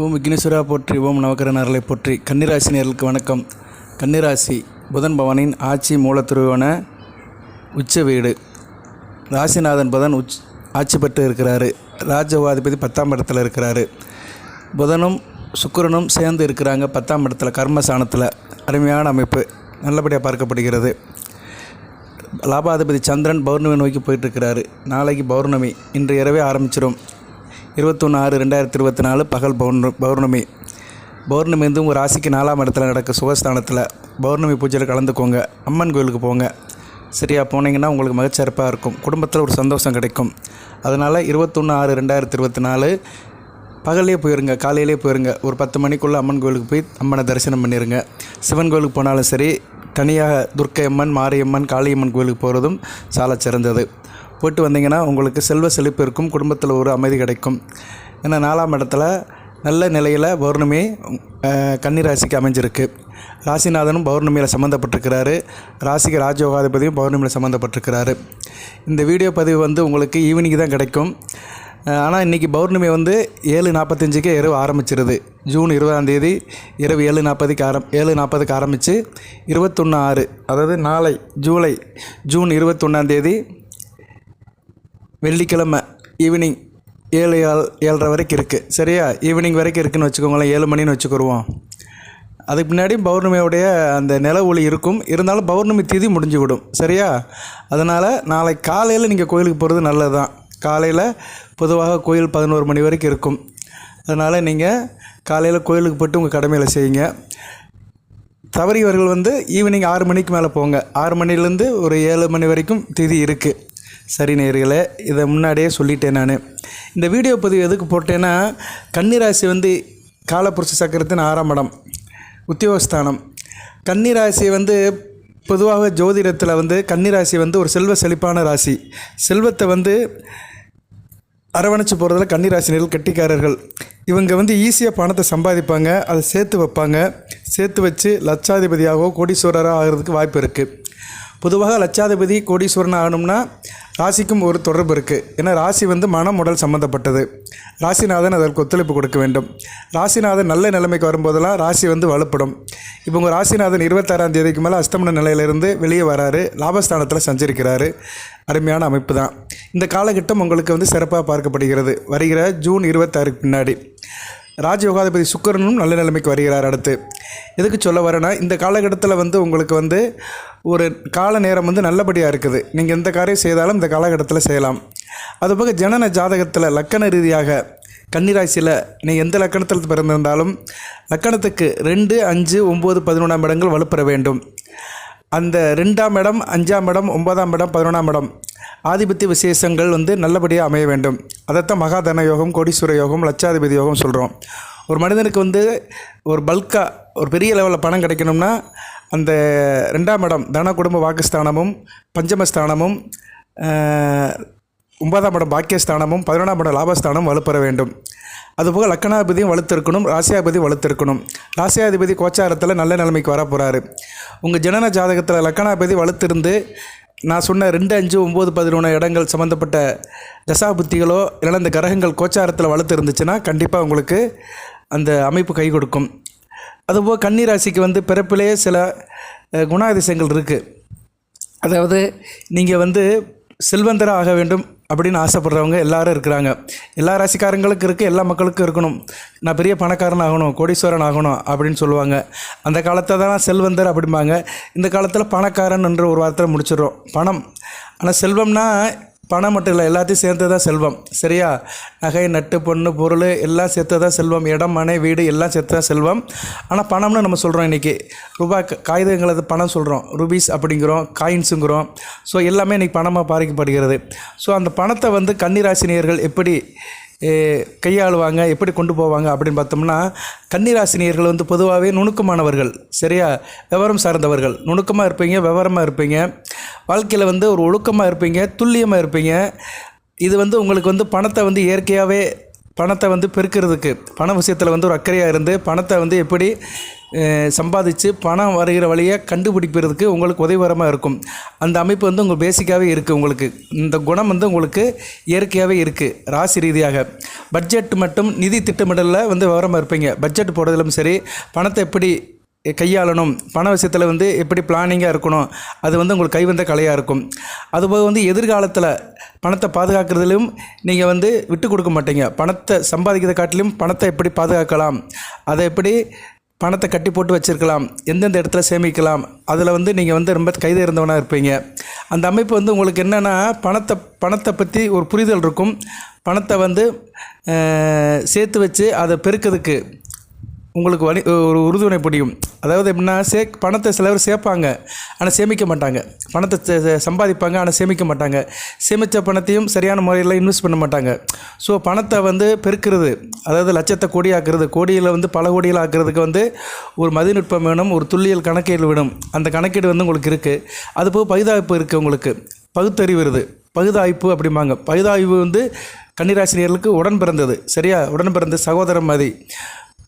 ஓம் விக்னேஸ்வரா போற்றி, ஓம் நவக்கிரகர்களை போற்றி. கன்னிராசினியர்களுக்கு வணக்கம். கன்னிராசி புதன் பவனின் ஆட்சி மூலத்திருவான உச்ச வீடு. ராசிநாதன் புதன் ஆட்சி பெற்று இருக்கிறாரு. ராஜயோகாதிபதி 10ஆம் இடத்துல இருக்கிறாரு. புதனும் சுக்கிரனும் சேர்ந்து இருக்கிறாங்க 10ஆம் இடத்துல கர்மஸ்தானத்தில். அருமையான அமைப்பு நல்லபடியாக பார்க்கப்படுகிறது. லாபாதிபதி சந்திரன் பௌர்ணமி நோக்கி போயிட்டுருக்கிறாரு. நாளைக்கு பௌர்ணமி, இன்று இரவே ஆரம்பிச்சிடும். 21/6/2024 பகல் பௌர்ணமி. பௌர்ணமி வந்து உங்கள் ராசிக்கு 4ஆம் இடத்துல நடக்க சுகஸ்தானத்தில் பௌர்ணமி பூஜையில் கலந்துக்கோங்க. அம்மன் கோயிலுக்கு போங்க. சரியாக போனீங்கன்னா உங்களுக்கு மகிழ்ச்சியாக இருக்கும். குடும்பத்தில் ஒரு சந்தோஷம் கிடைக்கும். அதனால் 21/6/2024 பகல்லே போயிருங்க, காலையிலே போயிருங்க. ஒரு 10 மணிக்குள்ளே அம்மன் கோயிலுக்கு போய் அம்மனை தரிசனம் பண்ணிடுங்க. சிவன் கோயிலுக்கு போனாலும் சரி, தனியாக துர்க்கை அம்மன், மாரியம்மன், காளியம்மன் கோயிலுக்கு போகிறதும் சால சிறந்தது. போய்ட்டு வந்தீங்கன்னா உங்களுக்கு செல்வ செழிப்பு இருக்கும். குடும்பத்தில் ஒரு அமைதி கிடைக்கும். ஏன்னா 4ஆம் இடத்துல நல்ல நிலையில் பௌர்ணமி கன்னிராசிக்கு அமைஞ்சிருக்கு. ராசிநாதனும் பௌர்ணமியில் சம்மந்தப்பட்டிருக்கிறாரு. ராசிக்கு ராஜயோகாதிபதியும் பௌர்ணமியில் சம்மந்தப்பட்டிருக்கிறாரு. இந்த வீடியோ பதிவு வந்து உங்களுக்கு ஈவினிங் தான் கிடைக்கும். ஆனால் இன்றைக்கி பௌர்ணமி வந்து 7:45க்கு இரவு ஆரம்பிச்சிருது. ஜூன் 20ஆம் தேதி இரவு 7:40க்கு ஆரம்பித்து 21/6, அதாவது நாளை ஜூன் 21ஆம் தேதி வெள்ளிக்கிழமை ஈவினிங் 7:30 வரைக்கும் இருக்குது. சரியா? ஈவினிங் வரைக்கும் இருக்குதுன்னு வச்சுக்கோங்களேன். 7 மணின்னு வச்சுக்கிடுவோம். அதுக்கு பின்னாடி பௌர்ணமியோடைய அந்த நில ஒளி இருக்கும். இருந்தாலும் பௌர்ணமி திதி முடிஞ்சு விடும். சரியா? அதனால் நாளை காலையில் நீங்கள் கோயிலுக்கு போகிறது நல்லது தான். காலையில் பொதுவாக கோயில் 11 மணி வரைக்கும் இருக்கும். அதனால் நீங்கள் காலையில் கோயிலுக்கு போய்ட்டு உங்கள் கடமையில் செய்யுங்க. தவறியவர்கள் வந்து ஈவினிங் 6 மணிக்கு மேலே போங்க. 6 மணிலேருந்து ஒரு 7 மணி வரைக்கும் திதி இருக்குது. சரி நேயர்களே, இதை முன்னாடியே சொல்லிட்டேன். நான் இந்த வீடியோ பதிவு எதுக்கு போட்டேன்னா, கன்னிராசி வந்து காலபுருஷ சக்கரத்தின் 6ஆம் இடம் உத்தியோகஸ்தானம். கன்னிராசி வந்து பொதுவாக ஜோதிடத்தில் வந்து கன்னிராசி வந்து ஒரு செல்வ செழிப்பான ராசி. செல்வத்தை வந்து அரவணைச்சு போகிறதுல கன்னிராசினியர்கள் கெட்டிக்காரர்கள். இவங்க வந்து ஈஸியாக பணத்தை சம்பாதிப்பாங்க. அதை சேர்த்து வைப்பாங்க. சேர்த்து வச்சு லட்சாதிபதியாகவோ கோடீஸ்வரராக ஆகிறதுக்கு வாய்ப்பு இருக்குது. பொதுவாக லட்சாதிபதி கோடீஸ்வரன் ஆகணும்னா ராசிக்கும் ஒரு தொடர்பு இருக்குது. ஏன்னா ராசி வந்து மனம் உடல் சம்மந்தப்பட்டது. ராசிநாதன் அதற்கு ஒத்துழைப்பு கொடுக்க வேண்டும். ராசிநாதன் நல்ல நிலைமைக்கு வரும்போதெல்லாம் ராசி வந்து வலுப்படும். இப்போ உங்கள் ராசிநாதன் 26ஆம் தேதிக்கு மேலே அஸ்தமன நிலையிலிருந்து வெளியே வராரு. லாபஸ்தானத்தில் சஞ்சரிக்கிறாரு. அருமையான அமைப்பு தான். இந்த காலகட்டம் உங்களுக்கு வந்து சிறப்பாக பார்க்கப்படுகிறது. வருகிற ஜூன் 26க்கு பின்னாடி ராஜயோகாதிபதி சுக்கிரனும் நல்ல நிலைமைக்கு வருகிறார். அடுத்து எதுக்கு சொல்ல வரேன்னா, இந்த காலகட்டத்தில் வந்து உங்களுக்கு வந்து ஒரு கால நேரம் வந்து நல்லபடியாக இருக்குது. நீங்கள் எந்த காரியம் செய்தாலும் இந்த காலகட்டத்தில் செய்யலாம். அதுபோக ஜனன ஜாதகத்தில் லக்கண ரீதியாக கன்னிராசியில் நீங்கள் எந்த லக்கணத்தில் பிறந்திருந்தாலும் லக்கணத்துக்கு 2, 5, 9, 11ஆம் இடங்கள் வலுப்பெற வேண்டும். அந்த 2ஆம் இடம், 5ஆம் இடம், 9ஆம் இடம், 11ஆம் இடம் ஆதிபத்திய விசேஷங்கள் வந்து நல்லபடியாக அமைய வேண்டும். அதைத்தான் மகாதன யோகம், கோடீஸ்வர யோகம், லட்சாதிபதி யோகம் சொல்கிறோம். ஒரு மனிதனுக்கு வந்து ஒரு பல்காக ஒரு பெரிய லெவலில் பணம் கிடைக்கணும்னா அந்த 2ஆம் இடம் தன குடும்ப வாக்குஸ்தானமும், பஞ்சமஸ்தானமும், 9ஆம் இடம் பாக்கியஸ்தானமும், 11ஆம் இடம் லாபஸ்தானம் வலுப்பெற வேண்டும். அதுபோக லக்கணாதிபதியும் வலுத்திருக்கணும். ராசியாதிபதி வலுத்திருக்கணும். ராசியாதிபதி கோச்சாரத்தில் நல்ல நிலைமைக்கு வர போகிறாரு. உங்கள் ஜனன ஜாதகத்தில் லக்கணாதிபதி வலுத்திருந்து நான் சொன்ன 2, 5, 9, 11 இடங்கள் சம்மந்தப்பட்ட தசாபுத்திகளோ இல்லைன்னா அந்த கிரகங்கள் கோச்சாரத்தில் வலுத்து இருந்துச்சுன்னா கண்டிப்பாக உங்களுக்கு அந்த அமைப்பு கை கொடுக்கும். அதுபோக கன்னிராசிக்கு வந்து பிறப்பிலேயே சில குணாதிசயங்கள் இருக்குது. அதாவது நீங்கள் வந்து செல்வந்தராக ஆக வேண்டும் அப்படின்னு ஆசைப்படுறவங்க எல்லாரும் இருக்கிறாங்க. எல்லா ராசிக்காரங்களுக்கும் இருக்குது, எல்லா மக்களுக்கும் இருக்கணும். நான் பெரிய பணக்காரன் ஆகணும், கோடீஸ்வரன் ஆகணும் அப்படின்னு சொல்லுவாங்க. அந்த காலத்தில் தான் செல்வந்தர் அப்படிம்பாங்க. இந்த காலத்தில் பணக்காரன் என்ற ஒரு வார்த்தை முடிச்சிடுறோம். பணம். ஆனால் செல்வம்னா பணம் மட்டும் இல்லை, எல்லாத்தையும் சேர்த்து தான் செல்வம். சரியா? நகை, நட்டு, பொண்ணு, பொருள் எல்லாம் சேர்த்து தான் செல்வம். இடம், மனை, வீடு எல்லாம் சேர்த்து தான் செல்வம். ஆனால் பணம்னு நம்ம சொல்கிறோம். இன்றைக்கி ரூபாய் காகிதங்களது பணம் சொல்கிறோம், ருபீஸ் அப்படிங்கிறோம், காயின்ஸுங்கிறோம். ஸோ எல்லாமே இன்றைக்கி பணமாக பாதிக்கப்படுகிறது. ஸோ அந்த பணத்தை வந்து கன்னிராசினியர்கள் எப்படி கையாளுவாங்க, எப்படி கொண்டு போவாங்க அப்படின்னு பார்த்தோம்னா, கன்னிராசினியர்கள் வந்து பொதுவாகவே நுணுக்கமானவர்கள். சரியா? விவரம் சார்ந்தவர்கள். நுணுக்கமாக இருப்பீங்க, விவரமாக இருப்பீங்க. வாழ்க்கையில் வந்து ஒரு ஒழுக்கமாக இருப்பீங்க, துல்லியமாக இருப்பீங்க. இது வந்து உங்களுக்கு வந்து பணத்தை வந்து இயற்கையாகவே பணத்தை வந்து பெருக்கிறதுக்கு பண விஷயத்தில் வந்து ஒரு அக்கறையாக இருந்து பணத்தை வந்து எப்படி சம்பாதிச்சு பணம் வருகிற வழியை கண்டுபிடிப்பதற்கு உங்களுக்கு உதவிகரமாக இருக்கும். அந்த அமைப்பு வந்து உங்கள் பேசிக்காகவே இருக்குது. உங்களுக்கு இந்த குணம் வந்து உங்களுக்கு இயற்கையாகவே இருக்குது. ராசி ரீதியாக பட்ஜெட் மற்றும் நிதி திட்டமிடலில் வந்து விவரமாக இருப்பீங்க. பட்ஜெட் போடுறதிலும் சரி, பணத்தை எப்படி கையாளணும், பண விஷயத்தில் வந்து எப்படி பிளானிங்காக இருக்கணும், அது வந்து உங்களுக்கு கைவந்த கலையாக இருக்கும். அதுபோக வந்து எதிர்காலத்தில் பணத்தை பாதுகாக்கிறதுலையும் நீங்கள் வந்து விட்டு கொடுக்க மாட்டீங்க. பணத்தை சம்பாதிக்கிறத காட்டிலும் பணத்தை எப்படி பாதுகாக்கலாம், அதை எப்படி பணத்தை கட்டி போட்டு வச்சுருக்கலாம், எந்தெந்த இடத்துல சேமிக்கலாம், அதில் வந்து நீங்கள் வந்து ரொம்ப கைதேர்ந்தவனாக இருப்பீங்க. அந்த அமைப்பு வந்து உங்களுக்கு என்னென்னா பணத்தை பற்றி ஒரு புரிதல் இருக்கும். பணத்தை வந்து சேர்த்து வச்சு அதை பெருக்கிறதுக்கு உங்களுக்கு ஒரு உறுதுணை புரியும். அதாவது எப்படின்னா பணத்தை சிலவர் சேர்ப்பாங்க ஆனால் சேமிக்க மாட்டாங்க. பணத்தை சம்பாதிப்பாங்க ஆனால் சேமிக்க மாட்டாங்க. சேமித்த பணத்தையும் சரியான முறையில் இன்வெஸ்ட் பண்ண மாட்டாங்க. ஸோ பணத்தை வந்து பெருக்கிறது, அதாவது லட்சத்தை கோடியாக்குறது, கோடியில் வந்து பல கோடியில் ஆக்குறதுக்கு வந்து ஒரு மதிநுட்பம் வேணும், ஒரு துல்லியல் கணக்கீடு வேணும். அந்த கணக்கீடு வந்து உங்களுக்கு இருக்குது. அதுபோக பகுதாய்ப்பு இருக்குது. உங்களுக்கு பகுத்தறிவு வருது, பகுதாய்ப்பு அப்படிம்பாங்க. பகுதாய்வு வந்து கன்னிராசினியர்களுக்கு உடன் பிறந்தது. சரியா, உடன் பிறந்த சகோதரம் மாதிரி.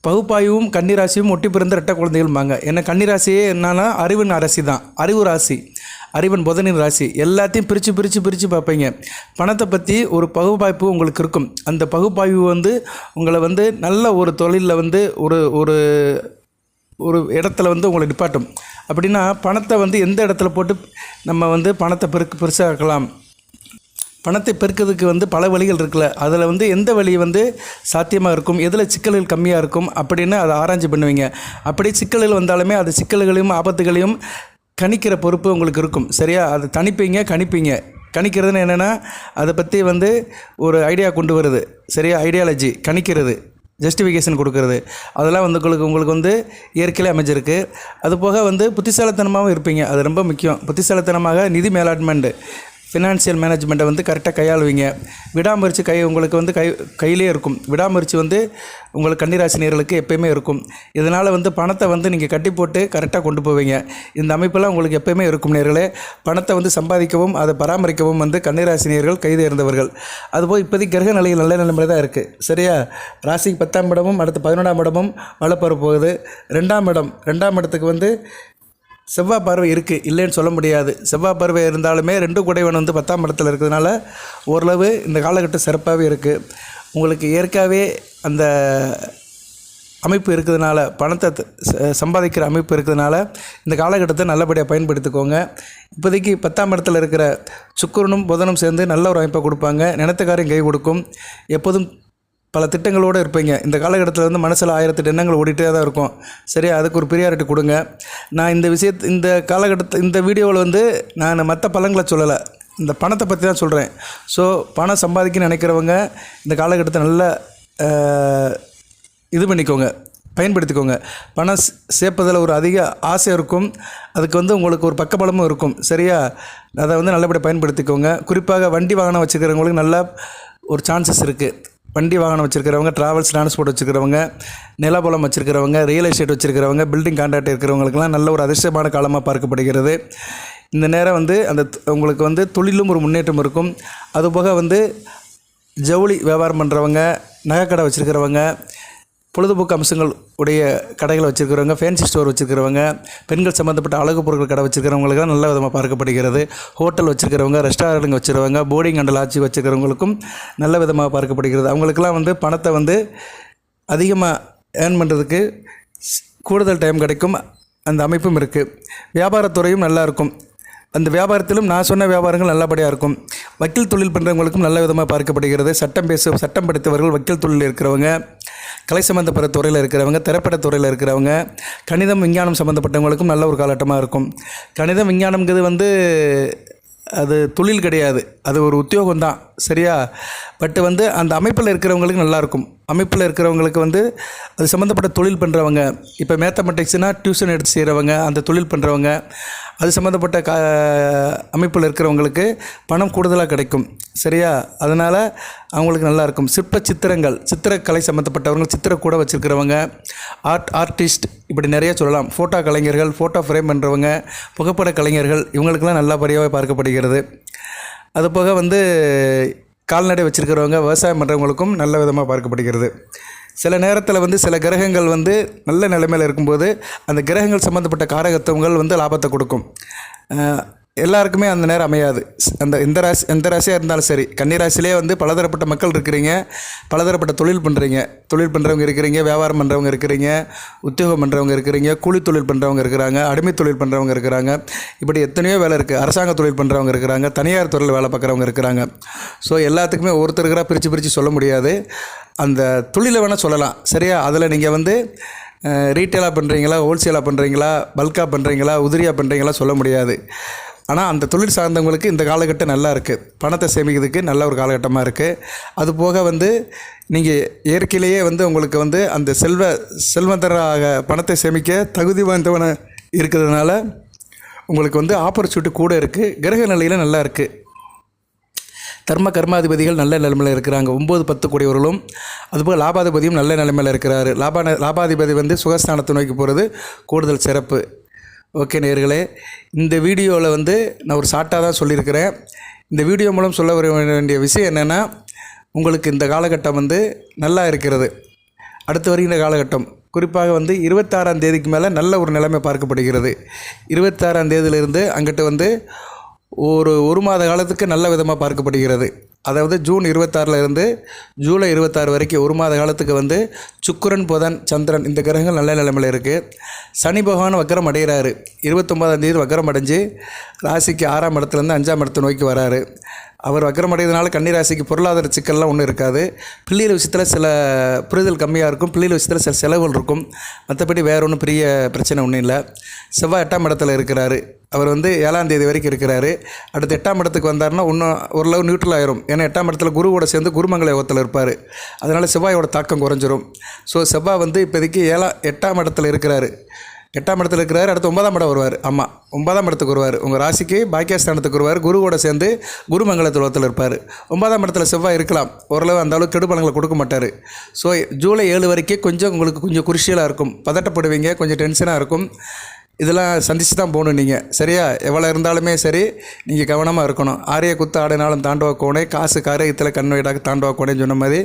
பகுப்பாய்வும் கன்னிராசியும் ஒட்டி பிறந்த ரெட்டை குழந்தைகள்பாங்க. ஏன்னா கன்னிராசியே என்னன்னா அறிவின் அரசி தான், அறிவு ராசி, அறிவன் புதனின் ராசி. எல்லாத்தையும் பிரித்து பார்ப்பீங்க. பணத்தை பற்றி ஒரு பகுப்பாய்ப்பு உங்களுக்கு இருக்கும். அந்த பகுப்பாய்வு வந்து உங்களை வந்து நல்ல ஒரு தொழிலில் வந்து ஒரு ஒரு ஒரு இடத்துல வந்து உங்களை நிப்பாட்டும். அப்படின்னா பணத்தை வந்து எந்த இடத்துல போட்டு நம்ம வந்து பணத்தை பெருசாக்கலாம், பணத்தை பெருக்கிறதுக்கு வந்து பல வழிகள் இருக்குல்ல, அதில் வந்து எந்த வழி வந்து சாத்தியமாக இருக்கும், எதில் சிக்கல்கள் கம்மியாக இருக்கும் அப்படின்னு அதை ஆராய்ச்சி பண்ணுவீங்க. அப்படி சிக்கல்கள் வந்தாலுமே அது சிக்கல்களையும் ஆபத்துகளையும் கணிக்கிற பொறுப்பு உங்களுக்கு இருக்கும். சரியா, அது கணிக்கிறதுன்னு என்னென்னா அதை பற்றி வந்து ஒரு ஐடியா கொண்டு வருது. சரியா, ஐடியாலஜி, கணிக்கிறது, ஜஸ்டிஃபிகேஷன் கொடுக்கறது, அதெல்லாம் வந்து உங்களுக்கு வந்து இயற்கையிலே அமைஞ்சிருக்கு. அது போக வந்து புத்திசாலித்தனமாகவும் இருப்பீங்க. அது ரொம்ப முக்கியம். புத்திசாலித்தனமாக நிதி மேலாண்மெண்ட்டு, ஃபினான்ஷியல் மேனேஜ்மெண்ட்டை வந்து கரெக்டாக கையாளுவீங்க. விடாமுயற்சி உங்களுக்கு வந்து கையிலே இருக்கும். விடாமுயற்சி வந்து உங்களுக்கு கன்னிராசினியர்களுக்கு எப்போயுமே இருக்கும். இதனால் வந்து பணத்தை வந்து நீங்கள் கட்டி போட்டு கரெக்டாக கொண்டு போவீங்க. இந்த அமைப்பெல்லாம் உங்களுக்கு எப்போயுமே இருக்கும் நேர்களே. பணத்தை வந்து சம்பாதிக்கவும் அதை பராமரிக்கவும் வந்து கன்னிராசினியர்கள் கைதேர்ந்தவர்கள். அதுபோல் இப்போதைக்கு கிரக நிலையில் நல்ல நிலைமையில் தான் இருக்குது. சரியா, ராசிக்கு 10ஆம் இடமும் அடுத்து 11ஆம் இடமும் வளப்பெற போகுது. 2ஆம் இடத்துக்கு வந்து செவ்வாய் பார்வை இருக்குது, இல்லைன்னு சொல்ல முடியாது. செவ்வாய் பார்வை இருந்தாலுமே 2 குடைவன் வந்து 10ஆம் இடத்துல இருக்கிறதுனால ஓரளவு இந்த காலகட்டம் சிறப்பாகவே இருக்குது. உங்களுக்கு இயற்கையாகவே அந்த அமைப்பு இருக்கிறதுனால, பணத்தை சம்பாதிக்கிற அமைப்பு இருக்கிறதுனால இந்த காலகட்டத்தை நல்லபடியாக பயன்படுத்திக்கோங்க. இப்போதைக்கு 10ஆம் இடத்துல இருக்கிற சுக்கிரனும் புதனும் சேர்ந்து நல்ல ஒரு அமைப்பை கொடுப்பாங்க. நினைத்த காரியம் கை கொடுக்கும். எப்போதும் பல திட்டங்களோடு இருப்பீங்க. இந்த காலகட்டத்தில் வந்து மனசில் 1000 எண்ணங்கள் ஓடிட்டே தான் இருக்கும். சரி, அதுக்கு ஒரு ப்ரியாரிட்டி கொடுங்க. நான் இந்த காலகட்டத்தில் இந்த வீடியோவில் வந்து நான் மற்ற பலன்களை சொல்லலை, இந்த பணத்தை பற்றி தான் சொல்கிறேன். ஸோ பணம் சம்பாதிக்கணும்னு நினைக்கிறவங்க இந்த காலகட்டத்தை நல்லா இது பண்ணிக்கோங்க, பயன்படுத்திக்கோங்க. பணம் சேர்ப்பதில் ஒரு அதிக ஆசை இருக்கும். அதுக்கு வந்து உங்களுக்கு ஒரு பக்கபலமும் இருக்கும். சரியா, அதை வந்து நல்லபடியாக பயன்படுத்திக்கோங்க. குறிப்பாக வண்டி வாகனம் வச்சுக்கிறவங்களுக்கு நல்ல ஒரு சான்சஸ் இருக்குது. வண்டி வாகனம் வச்சுருக்கிறவங்க, டிரான்ஸ்போர்ட் வச்சுருக்கிறவங்க, நிலபலம் வச்சுருக்கிறவங்க, ரியல் எஸ்டேட் வச்சுருக்கிறவங்க, பில்டிங் கான்ட்ராக்ட் இருக்கிறவங்களுக்கெல்லாம் நல்ல ஒரு அதிர்ஷ்டமான காலமாக பார்க்கப்படுகிறது. இந்த நேரம் வந்து உங்களுக்கு வந்து தொழிலும் ஒரு முன்னேற்றம் இருக்கும். அதுபோக வந்து ஜவுளி வியாபாரம் பண்ணுறவங்க, நகைக்கடை வச்சுருக்கிறவங்க, பொழுதுபோக்கு அம்சங்கள் உடைய கடைகளை வச்சுருக்கிறவங்க, ஃபேன்சி ஸ்டோர் வச்சுருக்கிறவங்க, பெண்கள் சம்மந்தப்பட்ட அழகு பொருட்கள் கடை வச்சுருக்கிறவங்களுக்கெல்லாம் நல்ல விதமாக பார்க்கப்படுகிறது. ஹோட்டல் வச்சுருக்கிறவங்க, ரெஸ்டாரண்ட் வச்சுருக்கவங்க, போர்டிங் அண்ட் லாட்ஜ் வச்சுருக்கிறவங்களுக்கும் நல்ல விதமாக பார்க்கப்படுகிறது. அவங்களுக்கெல்லாம் வந்து பணத்தை வந்து அதிகமாக ஏர்ன் பண்ணுறதுக்கு கூடுதல் டைம் கிடைக்கும். அந்த அமைப்பும் இருக்குது. வியாபாரத்துறையும் நல்லாயிருக்கும். அந்த வியாபாரத்திலும் நான் சொன்ன வியாபாரங்கள் நல்லபடியாக இருக்கும். வக்கீல் தொழில் பண்ணுறவங்களுக்கும் நல்ல விதமாக பார்க்கப்படுகிறது. சட்டம் படித்தவர்கள், வக்கீல் தொழிலில் இருக்கிறவங்க, கலை சம்மந்தப்பட்ட துறையில் இருக்கிறவங்க, திரைப்பட துறையில் இருக்கிறவங்க, கணிதம் விஞ்ஞானம் சம்மந்தப்பட்டவங்களுக்கும் நல்ல ஒரு காலகட்டமாக இருக்கும். கணிதம் விஞ்ஞானம்ங்கிறது வந்து அது தொழில் கிடையாது, அது ஒரு உத்தியோகம் தான். சரியா, பட் வந்து அந்த அமைப்பில் இருக்கிறவங்களுக்கு நல்லாயிருக்கும். அமைப்பில் இருக்கிறவங்களுக்கு வந்து அது சம்மந்தப்பட்ட தொழில் பண்ணுறவங்க, இப்போ மேத்தமெட்டிக்ஸ்னால் டியூஷன் எடுத்து செய்கிறவங்க, அந்த தொழில் பண்ணுறவங்க, அது சம்மந்தப்பட்ட அமைப்பில் இருக்கிறவங்களுக்கு பணம் கூடுதலாக கிடைக்கும். சரியா, அதனால் அவங்களுக்கு நல்லாயிருக்கும். சித்திரக்கலை சம்மந்தப்பட்டவங்க, சித்திரக்கூட வச்சுருக்கிறவங்க, ஆர்டிஸ்ட், இப்படி நிறைய சொல்லலாம். ஃபோட்டோ கலைஞர்கள், ஃபோட்டோ ஃப்ரேம் பண்ணுறவங்க, புகைப்பட கலைஞர்கள், இவங்களுக்கெல்லாம் நல்லபடியாக பார்க்கப்படுகிறது. அதுபோக வந்து கால்நடை வச்சுருக்கிறவங்க, விவசாயம் பண்ணுறவங்களுக்கும் நல்ல விதமாக பார்க்கப்படுகிறது. சில நேரத்தில் வந்து சில கிரகங்கள் வந்து நல்ல நிலைமையில் இருக்கும்போது அந்த கிரகங்கள் சம்மந்தப்பட்ட காரகத்துவங்கள் வந்து லாபத்தை கொடுக்கும். எல்லாருக்குமே அந்த நேரம் அமையாது. அந்த எந்த ராசியாக இருந்தாலும் சரி, கன்னிராசிலே வந்து பலதரப்பட்ட மக்கள் இருக்கிறீங்க, பலதரப்பட்ட தொழில் பண்ணுறீங்க, தொழில் பண்ணுறவங்க இருக்கிறீங்க, வியாபாரம் பண்ணுறவங்க இருக்கிறீங்க, உத்தியோகம் பண்ணுறவங்க இருக்கிறீங்க, கூலி தொழில் பண்ணுறவங்க இருக்கிறாங்க, அடிமை தொழில் பண்ணுறவங்க இருக்கிறாங்க, இப்படி எத்தனையோ வேலை இருக்குது. அரசாங்க தொழில் பண்ணுறவங்க இருக்கிறாங்க, தனியார் துறையில் வேலை பார்க்குறவங்க இருக்கிறாங்க. ஸோ எல்லாத்துக்குமே ஒருத்தருக்கராக பிரித்து சொல்ல முடியாது. அந்த தொழிலை வேணால் சொல்லலாம், சரியா? அதில் நீங்கள் வந்து ரீட்டெயிலாக பண்ணுறீங்களா, ஹோல்சேலாக பண்ணுறீங்களா, பல்காக பண்ணுறீங்களா, உதிரியாக பண்ணுறீங்களா சொல்ல முடியாது. ஆனால் அந்த தொழில் சார்ந்தவங்களுக்கு இந்த காலகட்டம் நல்லா இருக்குது. பணத்தை சேமிக்கிறதுக்கு நல்ல ஒரு காலகட்டமாக இருக்குது. அது போக வந்து நீங்கள் இயற்கையிலேயே வந்து உங்களுக்கு வந்து அந்த செல்வந்தராக பணத்தை சேமிக்க தகுதி வாய்ந்தவன இருக்கிறதுனால உங்களுக்கு வந்து ஆப்பர்ச்சுனிட்டி கூட இருக்குது. கிரக நிலையில் நல்லா இருக்குது. தர்ம கர்மாதிபதிகள் நல்ல நிலைமையில் இருக்கிறாங்க. 9, 10 கூடியவர்களும், அதுபோல் லாபாதிபதியும் நல்ல நிலைமையில் இருக்கிறாரு. லாபாதிபதி வந்து சுகஸ்தானத்தை நோக்கி போகிறது கூடுதல் சிறப்பு. ஓகே நேயர்களே, இந்த வீடியோவில் வந்து நான் ஒரு ஷார்ட்டாக தான் சொல்லியிருக்கிறேன். இந்த வீடியோ மூலம் சொல்ல வர வேண்டிய விஷயம் என்னென்னா, உங்களுக்கு இந்த காலகட்டம் வந்து நல்லா இருக்கிறது. அடுத்து வருகின்ற காலகட்டம் குறிப்பாக வந்து 26ஆம் தேதிக்கு மேலே நல்ல ஒரு நிலைமை பார்க்கப்படுகிறது. 26ஆம் தேதியிலிருந்து அங்கிட்டு வந்து ஒரு மாத காலத்துக்கு நல்ல விதமாக பார்க்கப்படுகிறது. அதாவது ஜூன் 26 இருந்து ஜூலை 26 வரைக்கும் ஒரு மாத காலத்துக்கு வந்து சுக்கிரன், புதன், சந்திரன் இந்த கிரகங்கள் நல்ல நிலைமையில் இருக்குது. சனி பகவான் வக்கரம் அடைகிறாரு. 29ஆம் தேதி வக்கரம் அடைஞ்சு ராசிக்கு 6ஆம் இடத்துலேருந்து 5ஆம் இடத்தை நோக்கி வராரு. அவர் வக்கரம் அடைகிறதுனால கன்னிராசிக்கு பொருளாதார சிக்கல்லாம் ஒன்றும் இருக்காது. பிள்ளைகள் விஷயத்தில் சில புரிதல் கம்மியாக இருக்கும், பிள்ளைகள் விஷயத்தில் சில செலவுகள் இருக்கும். மற்றபடி வேறு ஒன்றும் பெரிய பிரச்சனை ஒன்றும் இல்லை. செவ்வாய் 8ஆம் இடத்துல இருக்கிறாரு. அவர் வந்து 7ஆம் தேதி வரைக்கும் இருக்கிறாரு. அடுத்து 8ஆம் இடத்துக்கு வந்தார்னா இன்னும் ஓரளவு நியூட்ரல் ஆயிரும். ஏன்னா 8ஆம் இடத்துல குருவோட சேர்ந்து குருமங்கள யோகத்தில் இருப்பார். அதனால் செவ்வாயோட தாக்கம் குறைஞ்சிரும். ஸோ செவ்வாய் வந்து இப்போதைக்கு 8ஆம் இடத்துல இருக்கிறாரு. 8ஆம் இடத்துல இருக்கிறாரு. அடுத்து 9ஆம் இடம் வருவார். ஆமாம், 9ஆம் இடத்துக்கு வருவார். உங்கள் ராசிக்கு பாக்கியஸ்தானத்துக்கு வருவார். குருவோட சேர்ந்து குருமங்களத்தில் இருப்பார். 9ஆம் இடத்துல செவ்வாய் இருக்கலாம். ஓரளவு அந்த அளவுக்கு கெடுபலங்களை கொடுக்க மாட்டார். ஸோ ஜூலை 7 வரைக்கும் உங்களுக்கு கொஞ்சம் குருஷியலாக இருக்கும். பதட்டப்படுவீங்க, கொஞ்சம் டென்ஷனாக இருக்கும். இதெல்லாம் சந்தித்து தான் போகணும் நீங்கள், சரியா? எவ்வளோ இருந்தாலுமே சரி, நீங்கள் கவனமாக இருக்கணும். ஆரிய குத்து ஆடினாலும் தாண்டவ கோணை, காசு காரியத்தில் கண் வைடாக தாண்டவ கோணைன்னு சொன்ன மாதிரி,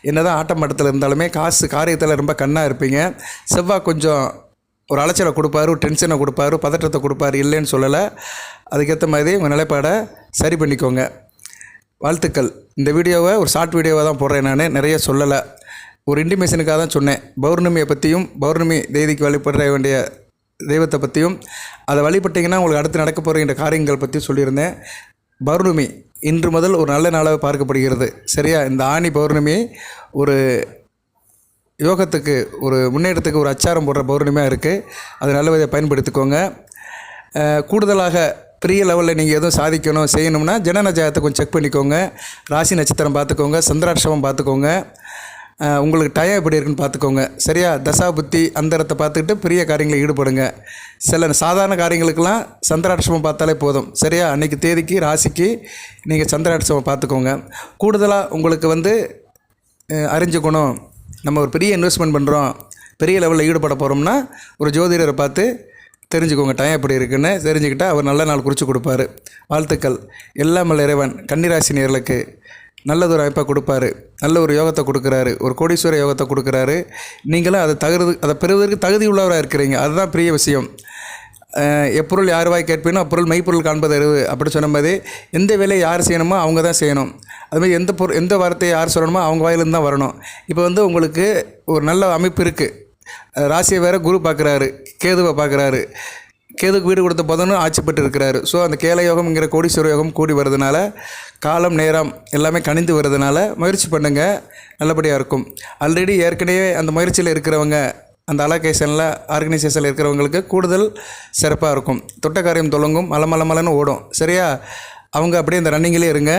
என்ன தான் ஆட்டம் மட்டத்தில் இருந்தாலுமே காசு காரியத்தில் ரொம்ப கண்ணாக இருப்பீங்க. செவ்வாய் கொஞ்சம் ஒரு அலைச்சலை கொடுப்பாரு, ஒரு டென்ஷனை கொடுப்பாரு, பதற்றத்தை கொடுப்பாரு, இல்லைன்னு சொல்லலை. அதுக்கேற்ற மாதிரி உங்கள் நிலைப்பாடை சரி பண்ணிக்கோங்க. வாழ்த்துக்கள். இந்த வீடியோவை ஒரு ஷார்ட் வீடியோவாக தான் போடுறேன். நான் நிறைய சொல்லலை, ஒரு இன்டிமேஷனுக்காக தான் சொன்னேன். பௌர்ணமியை பற்றியும், பௌர்ணமி தேதிக்கு வழிபட வேண்டிய தெய்வத்தை பற்றியும், அதை வழிபட்டிங்கன்னா உங்களுக்கு அடுத்து நடக்க போகிற காரியங்கள் பற்றி சொல்லியிருந்தேன். பௌர்ணமி இன்று முதல் ஒரு நல்ல நாளாக பார்க்கப்படுகிறது, சரியா? இந்த ஆனி பௌர்ணமி ஒரு யோகத்துக்கு, ஒரு முன்னேற்றத்துக்கு ஒரு அச்சாரம் போடுற பௌர்ணமியாக இருக்குது. அதை நல்ல விதையை பயன்படுத்திக்கோங்க. கூடுதலாக பெரிய லெவலில் நீங்கள் எதுவும் சாதிக்கணும் செய்யணும்னா ஜனன ஜாதகத்தை கொஞ்சம் செக் பண்ணிக்கோங்க. ராசி நட்சத்திரம் பார்த்துக்கோங்க, சந்திராட்சமம் பார்த்துக்கோங்க, உங்களுக்கு டயம் எப்படி இருக்குன்னு பார்த்துக்கோங்க, சரியா? தசா புத்தி அந்தரத்தை பார்த்துக்கிட்டு பெரிய காரியங்களில் ஈடுபடுங்க. சில சாதாரண காரியங்களுக்கெல்லாம் சந்திராட்சமம் பார்த்தாலே போதும், சரியா? அன்றைக்கி தேதிக்கு ராசிக்கு நீங்கள் சந்திராட்சமம் பார்த்துக்கோங்க. கூடுதலாக உங்களுக்கு வந்து அறிஞ்சுக்கணும், நம்ம ஒரு பெரிய இன்வெஸ்ட்மெண்ட் பண்ணுறோம், பெரிய லெவலில் ஈடுபட போகிறோம்னா ஒரு ஜோதிடரை பார்த்து தெரிஞ்சுக்கோங்க, டைம் எப்படி இருக்குன்னு தெரிஞ்சுக்கிட்டால் அவர் நல்ல நாள் குறித்து கொடுப்பாரு. வாழ்த்துக்கள். எல்லாம் வல்ல இறைவன் கன்னிராசி நேயர்களுக்கு நல்லதொரு அமைப்பாக கொடுப்பாரு, நல்ல ஒரு யோகத்தை கொடுக்குறாரு, ஒரு கோடீஸ்வர யோகத்தை கொடுக்குறாரு. நீங்களும் அதை பெறுவதற்கு தகுதி உள்ளவராக இருக்கிறீங்க. அதுதான் பெரிய விஷயம். எப்பொருள் யார் வாய் கேட்பீனோ அப்பொருள் மெய்ப்பொருள் காண்பது அறிவு அப்படி சொன்ன மாதிரி, எந்த வேலையை யார் செய்யணுமோ அவங்க தான் செய்யணும். அதுமாதிரி எந்த வார்த்தையை யார் சொல்லணுமோ அவங்க வாயிலிருந்து தான் வரணும். இப்போ வந்து உங்களுக்கு ஒரு நல்ல அமைப்பு இருக்குது. ராசியை வேறு குரு பார்க்குறாரு, கேதுவை பார்க்குறாரு. கேதுக்கு வீடு கொடுத்த புதனும் ஆட்சி பெற்று இருக்கிறாரு. ஸோ அந்த கேல யோகம்ங்கிற கோடீஸ்வர யோகம் கூடி வருதுனால, காலம் நேரம் எல்லாமே கணிந்து வருதுனால முயற்சி பண்ணுங்கள், நல்லபடியாக இருக்கும். ஆல்ரெடி ஏற்கனவே அந்த முயற்சியில் இருக்கிறவங்க, அந்த அலோகேஷனில் ஆர்கனைசேஷனில் இருக்கிறவங்களுக்கு கூடுதல் சிறப்பாக இருக்கும். தொட்ட காரியம் தொடங்கும், மலன்னு ஓடும், சரியா? அவங்க அப்படியே இந்த ரன்னிங்கிலே இருங்க.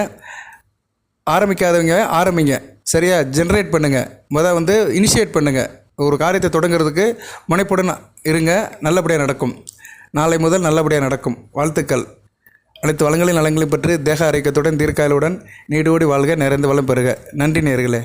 ஆரம்பிக்காதவங்க ஆரம்பிங்க, சரியா? ஜென்ரேட் பண்ணுங்கள், வந்து இனிஷியேட் பண்ணுங்கள். ஒரு காரியத்தை தொடங்கிறதுக்கு முனைப்புடன் இருங்க, நல்லபடியாக நடக்கும். நாளை முதல் நல்லபடியாக நடக்கும். வாழ்த்துக்கள். அனைத்து வளங்களையும் நலங்களையும் பற்றி தேக ஆரோக்கியத்துடன் தீர்க்காயலுடன் நீடோடி வாழ்க, நிறைந்த வளம் பெறுக. நன்றி நேயர்களே.